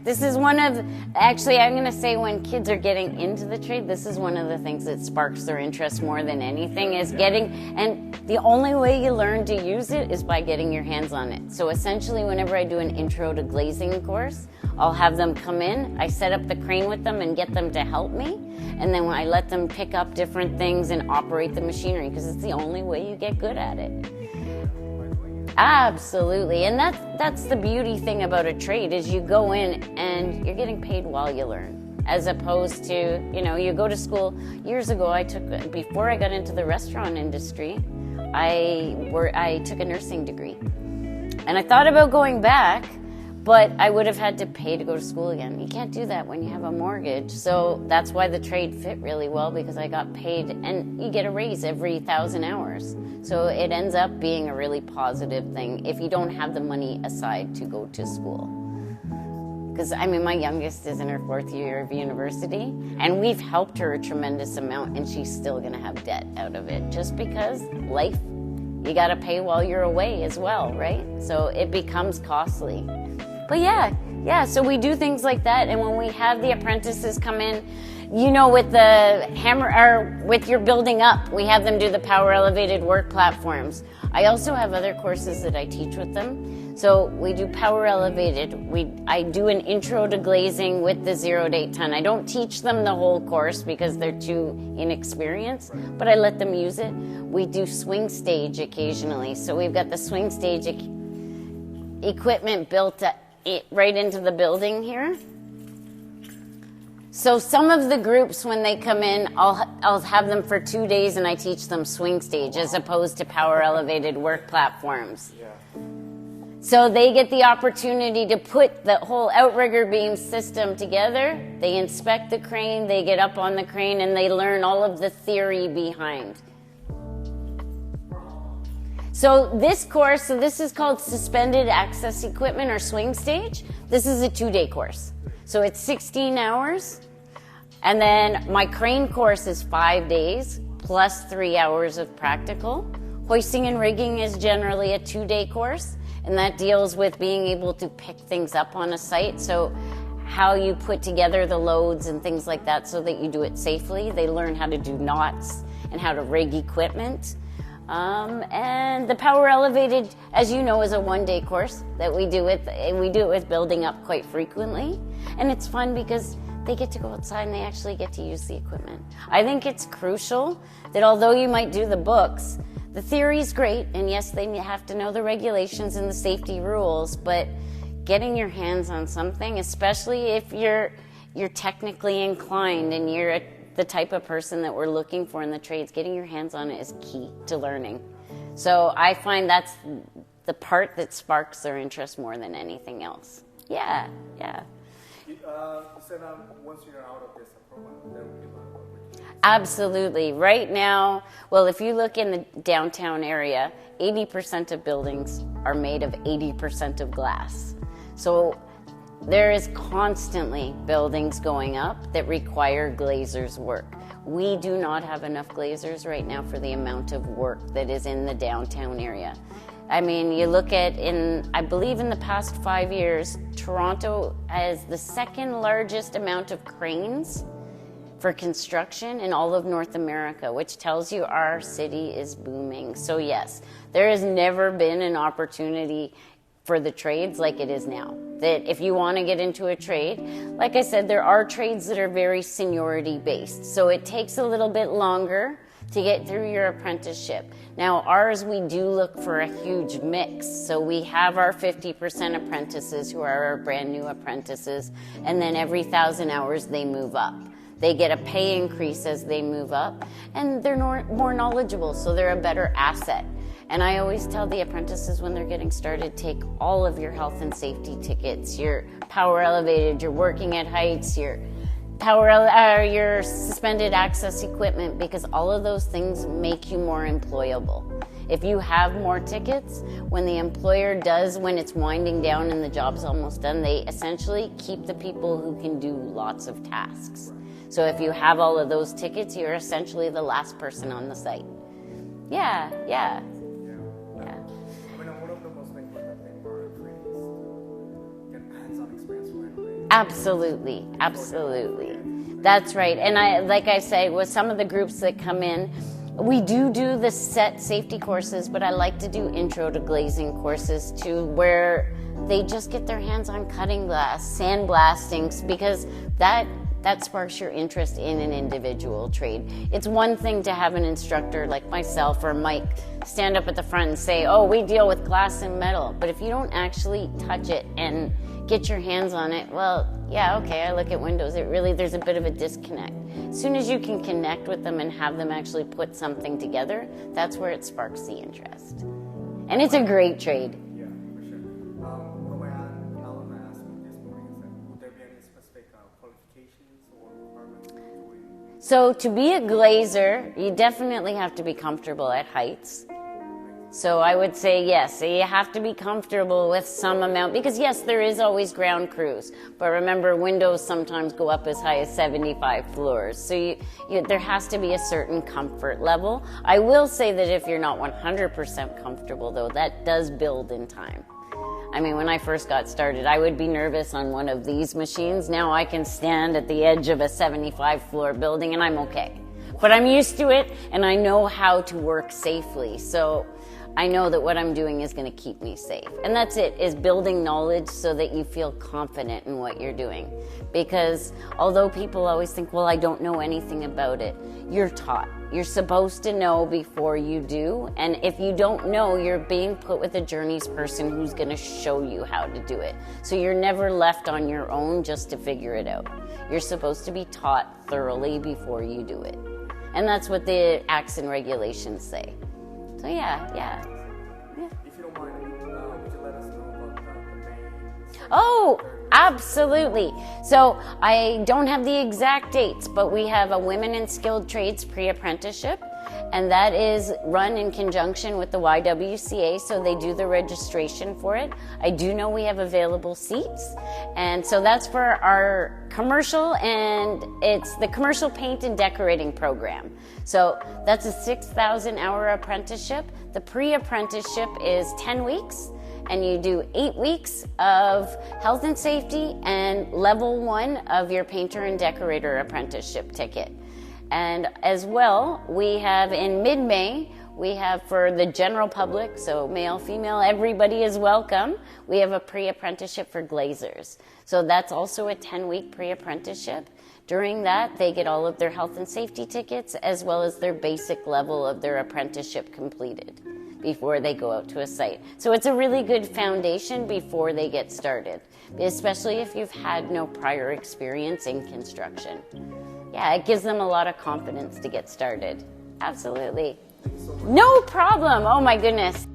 This is one of, actually, I'm going to say when kids are getting into the trade, this is one of the things that sparks their interest more than anything is getting, and the only way you learn to use it is by getting your hands on it. So essentially, whenever I do an intro to glazing course, I'll have them come in, I set up the crane with them and get them to help me, and then when I let them pick up different things and operate the machinery, because it's the only way you get good at it. Absolutely, and that's the beauty thing about a trade is you go in and you're getting paid while you learn, as opposed to, you go to school. Years ago, before I got into the restaurant industry, I took a nursing degree, and I thought about going back, but I would have had to pay to go to school again. You can't do that when you have a mortgage. So that's why the trade fit really well, because I got paid, and you get a raise every 1,000 hours. So it ends up being a really positive thing if you don't have the money aside to go to school. Because, my youngest is in her 4th year of university, and we've helped her a tremendous amount, and she's still going to have debt out of it, just because life, you got to pay while you're away as well, right? So it becomes costly. But yeah, so we do things like that, and when we have the apprentices come in, with the hammer, or with your building up, we have them do the power elevated work platforms. I also have other courses that I teach with them. So we do power elevated. I do an intro to glazing with the 0 to 8 ton. I don't teach them the whole course because they're too inexperienced, but I let them use it. We do swing stage occasionally. So we've got the swing stage equipment built right into the building here. So some of the groups, when they come in, I'll have them for 2 days and I teach them swing stage as opposed to power elevated work platforms. Yeah. So they get the opportunity to put the whole outrigger beam system together. They inspect the crane, they get up on the crane, and they learn all of the theory behind. So this course, this is called Suspended Access Equipment or Swing Stage. This is a 2-day course. So it's 16 hours. And then my crane course is 5 days plus 3 hours of practical. Hoisting and rigging is generally a 2-day course, and that deals with being able to pick things up on a site. So how you put together the loads and things like that so that you do it safely. They learn how to do knots and how to rig equipment. And the power elevated, as you know, is a 1-day course that we do it with building up quite frequently. And it's fun because they get to go outside and they actually get to use the equipment. I think it's crucial that although you might do the books, the theory is great, and yes, they have to know the regulations and the safety rules, but getting your hands on something, especially if you're technically inclined and you're the type of person that we're looking for in the trades, getting your hands on it is key to learning. So I find that's the part that sparks their interest more than anything else. Yeah. You said once you're out of this program, there will be a lot of opportunities. Absolutely. Right now, well, if you look in the downtown area, 80% of buildings are made of 80% of glass. So there is constantly buildings going up that require glazers' work. We do not have enough glazers right now for the amount of work that is in the downtown area. You look at, I believe in the past 5 years, Toronto has the second largest amount of cranes for construction in all of North America, which tells you our city is booming. So yes, there has never been an opportunity for the trades like it is now. That if you want to get into a trade, like I said, there are trades that are very seniority based. So it takes a little bit longer to get through your apprenticeship. Now ours, we do look for a huge mix. So we have our 50% apprentices who are our brand new apprentices, and then every 1,000 hours they move up. They get a pay increase as they move up, and they're more knowledgeable, so they're a better asset. And I always tell the apprentices when they're getting started, take all of your health and safety tickets, your power elevated, your working at heights, your suspended access equipment, because all of those things make you more employable. If you have more tickets, when the employer does, when it's winding down and the job's almost done, they essentially keep the people who can do lots of tasks. So if you have all of those tickets, you're essentially the last person on the site. Yeah. One of the most important things for trainees is get hands-on experience right away. Absolutely, absolutely. That's right. And like I say, with some of the groups that come in, we do the set safety courses, but I like to do intro to glazing courses too, where they just get their hands on cutting glass, sandblasting, because that sparks your interest in an individual trade. It's one thing to have an instructor like myself or Mike stand up at the front and say, oh, we deal with glass and metal. But if you don't actually touch it and get your hands on it, well, yeah, okay, I look at windows. There's a bit of a disconnect. As soon as you can connect with them and have them actually put something together, that's where it sparks the interest. And it's a great trade. Yeah, for sure. What my Alan asked me this morning is that would there be any specific qualifications or requirements to doing? So to be a glazer, you definitely have to be comfortable at heights. So I would say yes, so you have to be comfortable with some amount, because yes, there is always ground crews, but remember windows sometimes go up as high as 75 floors. So there has to be a certain comfort level. I will say that if you're not 100% comfortable though, that does build in time. I mean, when I first got started, I would be nervous on one of these machines. Now I can stand at the edge of a 75 floor building and I'm okay. But I'm used to it and I know how to work safely. So I know that what I'm doing is going to keep me safe. And that's it, is building knowledge so that you feel confident in what you're doing. Because although people always think, well, I don't know anything about it, you're taught. You're supposed to know before you do. And if you don't know, you're being put with a journeys person who's going to show you how to do it. So you're never left on your own just to figure it out. You're supposed to be taught thoroughly before you do it. And that's what the acts and regulations say. So yeah. If you don't mind, would you let us know about the May? Oh, absolutely. So I don't have the exact dates, but we have a Women in Skilled Trades pre-apprenticeship, and that is run in conjunction with the YWCA, so they do the registration for it. I do know we have available seats, and so that's for our commercial, and it's the commercial paint and decorating program. So that's a 6,000-hour apprenticeship. The pre-apprenticeship is 10 weeks, and you do 8 weeks of health and safety and level 1 of your painter and decorator apprenticeship ticket. And as well, we have in mid-May, we have for the general public, so male, female, everybody is welcome. We have a pre-apprenticeship for glazers. So that's also a 10-week pre-apprenticeship. During that, they get all of their health and safety tickets as well as their basic level of their apprenticeship completed before they go out to a site. So it's a really good foundation before they get started, especially if you've had no prior experience in construction. Yeah, it gives them a lot of confidence to get started. Absolutely. No problem. Oh my goodness.